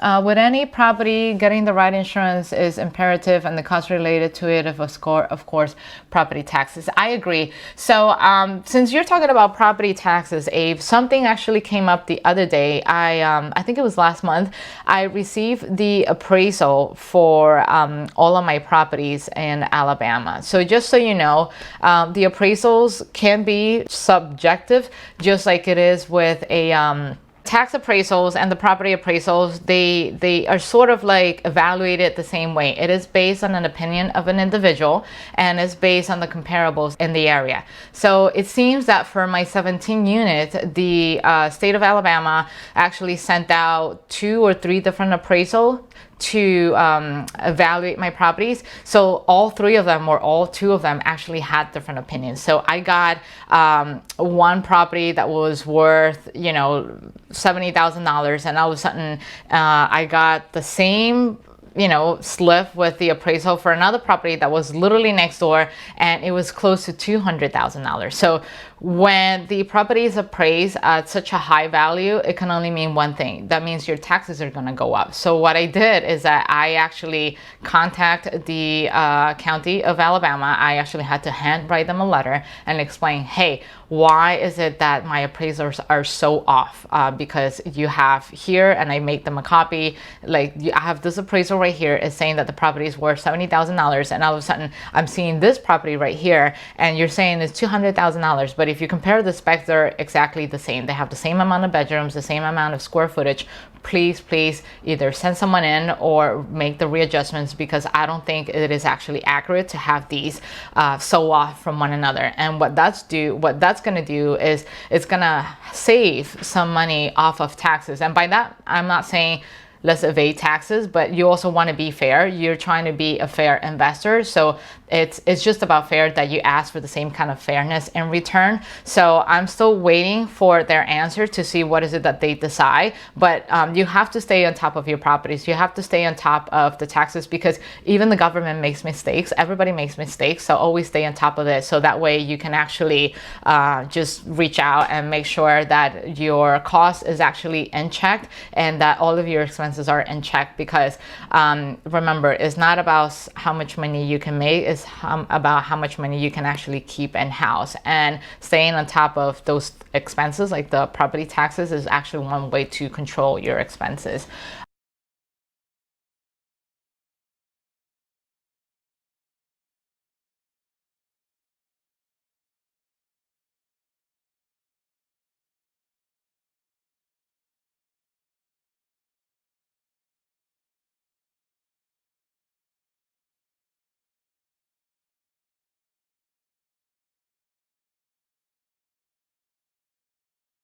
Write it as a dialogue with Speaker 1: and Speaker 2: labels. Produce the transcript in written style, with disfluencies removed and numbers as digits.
Speaker 1: With any property, getting the right insurance is imperative, and the costs related to it, of course, property taxes. I agree. So since you're talking about property taxes, Abe, something actually came up the other day. I think it was last month. I received the appraisal for all of my properties in Alabama. So just so you know, the appraisals can be subjective, just like it is with a tax appraisals and the property appraisals. They are sort of like evaluated the same way. It is based on an opinion of an individual, and is based on the comparables in the area. So it seems that for my 17 unit, the state of Alabama actually sent out 2 or 3 different appraisals to evaluate my properties. So all 3 of them, or all 2 of them, actually had different opinions. So I got one property that was worth, $70,000, and all of a sudden I got the same slip with the appraisal for another property that was literally next door, and it was close to $200,000. So when the property is appraised at such a high value, it can only mean one thing. That means your taxes are going to go up. So what I did is that I actually contacted the county of Alabama. I actually had to handwrite them a letter and explain, hey, why is it that my appraisals are so off? Because you have here, and I make them a copy, I have this appraisal right here is saying that the property is worth $70,000, and all of a sudden I'm seeing this property right here, and you're saying it's $200,000. But if you compare the specs, they're exactly the same. They have the same amount of bedrooms, the same amount of square footage. Please either send someone in or make the readjustments, because I don't think it is actually accurate to have these so off from one another. And what that's going to do is it's going to save some money off of taxes. And by that, I'm not saying let's evade taxes, but you also want to be fair. You're trying to be a fair investor. So it's just about fair that you ask for the same kind of fairness in return. So I'm still waiting for their answer to see what is it that they decide. But you have to stay on top of your properties. You have to stay on top of the taxes, because even the government makes mistakes. Everybody makes mistakes. So always stay on top of it. So that way you can actually just reach out and make sure that your cost is actually in check, and that all of your expenses are in check. Because remember, it's not about how much money you can make, it's about how much money you can actually keep in house. And staying on top of those expenses, like the property taxes, is actually one way to control your expenses.